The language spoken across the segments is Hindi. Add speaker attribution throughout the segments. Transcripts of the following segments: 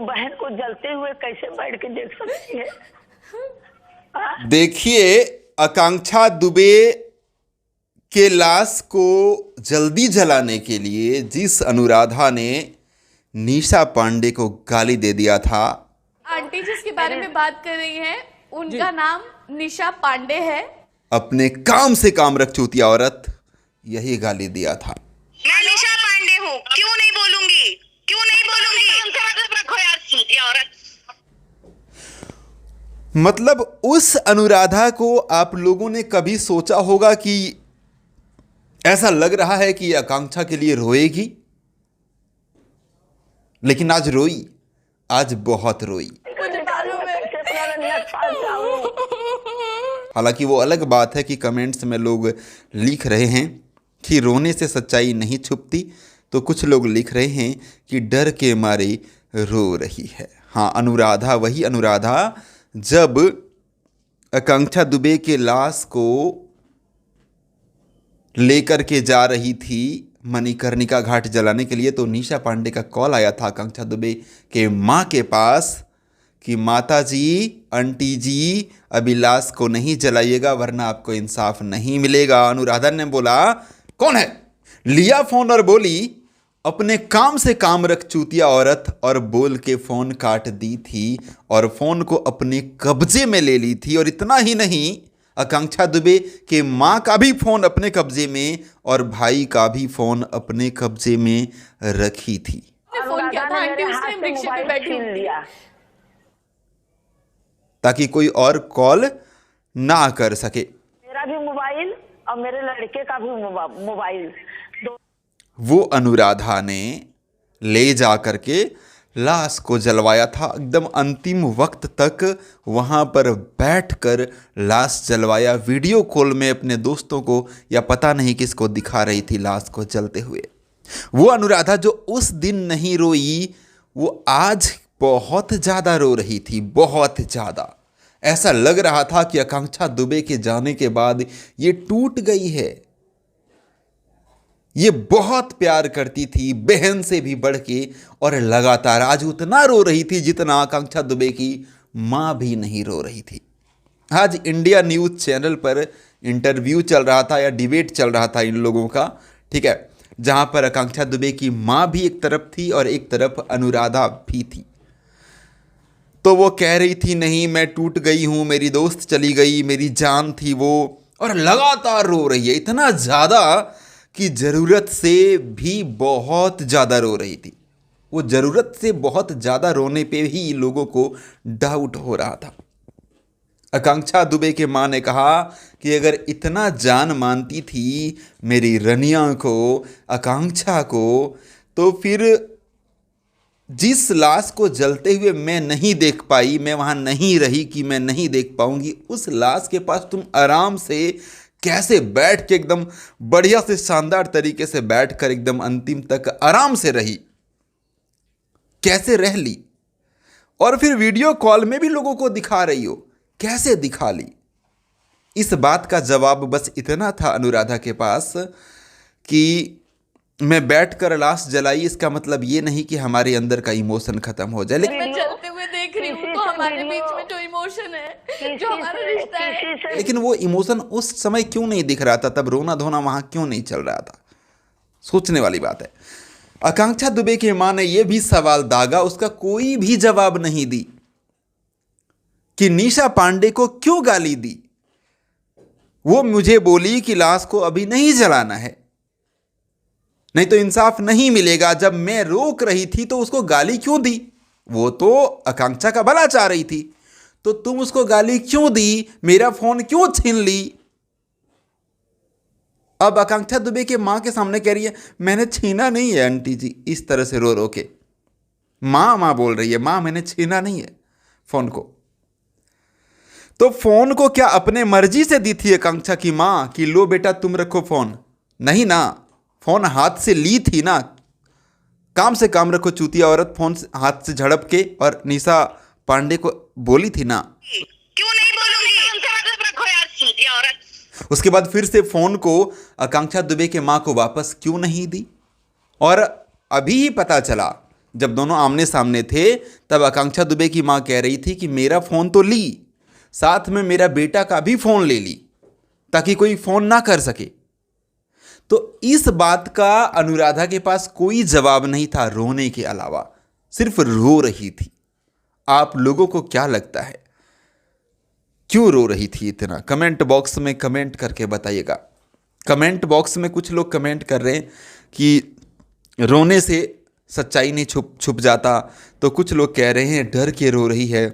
Speaker 1: बहन को जलते हुए कैसे बैठ के देख सकती है?
Speaker 2: देखिए, आकांक्षा दुबे के लाश को जल्दी जलाने के लिए जिस अनुराधा ने निशा पांडे को गाली दे दिया था,
Speaker 3: आंटी जिसके बारे में बात कर रही हैं उनका नाम निशा पांडे है।
Speaker 2: अपने काम से काम रख चुतिया औरत यही गाली दिया था।
Speaker 4: मैं निशा पांडे हूँ, क्यों नहीं बोलूंगी, क्यों नहीं बोलूंगी? मतलब रखो यार, चूतिया औरत।
Speaker 2: मतलब उस अनुराधा को आप लोगों ने कभी सोचा होगा कि ऐसा लग रहा है कि आकांक्षा के लिए रोएगी, लेकिन आज रोई, आज बहुत रोई। हालांकि वो अलग बात है कि कमेंट्स में लोग लिख रहे हैं कि रोने से सच्चाई नहीं छुपती, तो कुछ लोग लिख रहे हैं कि डर के मारे रो रही है। हाँ, अनुराधा, वही अनुराधा जब आकांक्षा दुबे के लाश को लेकर के जा रही थी मणिकर्णिका घाट जलाने के लिए, तो निशा पांडे का कॉल आया था आकांक्षा दुबे के माँ के पास कि माता जी, आंटी जी, अभी लाश को नहीं जलाइएगा वरना आपको इंसाफ नहीं मिलेगा। अनुराधा ने बोला कौन है, लिया फोन और बोली अपने काम से काम रख चूतिया औरत, और बोल के फोन काट दी थी और फोन को अपने कब्जे में ले ली थी। और इतना ही नहीं, आकांक्षा दुबे के माँ का भी फोन अपने कब्जे में और भाई का भी फोन अपने कब्जे में रखी थी।
Speaker 3: फोन किया था आंटी, उस टाइम रिक्शे पे बैठी हुई थी
Speaker 2: ताकि कोई और कॉल ना कर सके।
Speaker 1: मेरा भी मोबाइल और मेरे लड़के का भी मोबाइल
Speaker 2: वो अनुराधा ने ले जा करके लाश को जलवाया था। एकदम अंतिम वक्त तक वहाँ पर बैठकर लाश जलवाया। वीडियो कॉल में अपने दोस्तों को या पता नहीं किसको दिखा रही थी लाश को जलते हुए। वो अनुराधा जो उस दिन नहीं रोई, वो आज बहुत ज़्यादा रो रही थी, बहुत ज़्यादा। ऐसा लग रहा था कि आकांक्षा दुबे के जाने के बाद ये टूट गई है। ये बहुत प्यार करती थी, बहन से भी बढ़ के, और लगातार आज उतना रो रही थी जितना आकांक्षा दुबे की माँ भी नहीं रो रही थी। आज इंडिया न्यूज़ चैनल पर इंटरव्यू चल रहा था या डिबेट चल रहा था इन लोगों का, ठीक है, जहाँ पर आकांक्षा दुबे की माँ भी एक तरफ थी और एक तरफ अनुराधा भी थी। तो वो कह रही थी नहीं मैं टूट गई हूँ, मेरी दोस्त चली गई, मेरी जान थी वो, और लगातार रो रही है, इतना ज़्यादा कि ज़रूरत से भी बहुत ज़्यादा रो रही थी। वो ज़रूरत से बहुत ज़्यादा रोने पे ही लोगों को डाउट हो रहा था। आकांक्षा दुबे के माँ ने कहा कि अगर इतना जान मानती थी मेरी रनिया को, आकांक्षा को, तो फिर जिस लाश को जलते हुए मैं नहीं देख पाई, मैं वहाँ नहीं रही कि मैं नहीं देख पाऊंगी, उस लाश के पास तुम आराम से कैसे बैठ के एकदम बढ़िया से शानदार तरीके से बैठकर एकदम अंतिम तक आराम से रही, कैसे रह ली, और फिर वीडियो कॉल में भी लोगों को दिखा रही हो, कैसे दिखा ली। इस बात का जवाब बस इतना था अनुराधा के पास कि मैं बैठकर लाश जलाई, इसका मतलब ये नहीं कि हमारे अंदर का इमोशन खत्म हो जाए।
Speaker 3: मैं चलते हुए देख रही हूँ तो हमारे बीच में जो इमोशन है, जो हमारा रिश्ता है,
Speaker 2: लेकिन वो इमोशन उस समय क्यों नहीं दिख रहा था, तब रोना धोना वहां क्यों नहीं चल रहा था, सोचने वाली बात है। आकांक्षा दुबे की मां ने यह भी सवाल दागा, उसका कोई भी जवाब नहीं दी कि निशा पांडे को क्यों गाली दी। वो मुझे बोली कि लाश को अभी नहीं जलाना है, नहीं तो इंसाफ नहीं मिलेगा। जब मैं रोक रही थी तो उसको गाली क्यों दी? वो तो आकांक्षा का भला चाह रही थी, तो तुम उसको गाली क्यों दी? मेरा फोन क्यों छीन ली? अब आकांक्षा दुबे के मां के सामने कह रही है मैंने छीना नहीं है आंटी जी, इस तरह से रो रो के मां बोल रही है, मां मैंने छीना नहीं है फोन को। तो फोन को क्या अपने मर्जी से दी थी आकांक्षा की मां कि लो बेटा तुम रखो फोन? नहीं ना, फोन हाथ से ली थी ना। काम से काम रखो चूतिया औरत, फोन हाथ से झड़प के और निशा पांडे को बोली थी ना।
Speaker 4: क्यों नहीं बोलूंगी? मतलब रखो यार, चूतिया औरत।
Speaker 2: उसके बाद फिर से फोन को आकांक्षा दुबे के मां को वापस क्यों नहीं दी? और अभी ही पता चला जब दोनों आमने सामने थे तब आकांक्षा दुबे की माँ कह रही थी कि मेरा फ़ोन तो ली, साथ में मेरा बेटा का भी फ़ोन ले ली ताकि कोई फ़ोन ना कर सके। तो इस बात का अनुराधा के पास कोई जवाब नहीं था रोने के अलावा, सिर्फ रो रही थी। आप लोगों को क्या लगता है क्यों रो रही थी इतना? कमेंट बॉक्स में कमेंट करके बताइएगा। कमेंट बॉक्स में कुछ लोग कमेंट कर रहे हैं कि रोने से सच्चाई नहीं छुप जाता, तो कुछ लोग कह रहे हैं डर के रो रही है,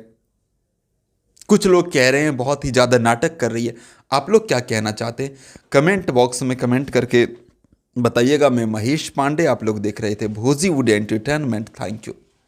Speaker 2: कुछ लोग कह रहे हैं बहुत ही ज़्यादा नाटक कर रही है। आप लोग क्या कहना चाहते हैं कमेंट बॉक्स में कमेंट करके बताइएगा। मैं महेश पांडे, आप लोग देख रहे थे भोजीवुड एंटरटेनमेंट। Thank you.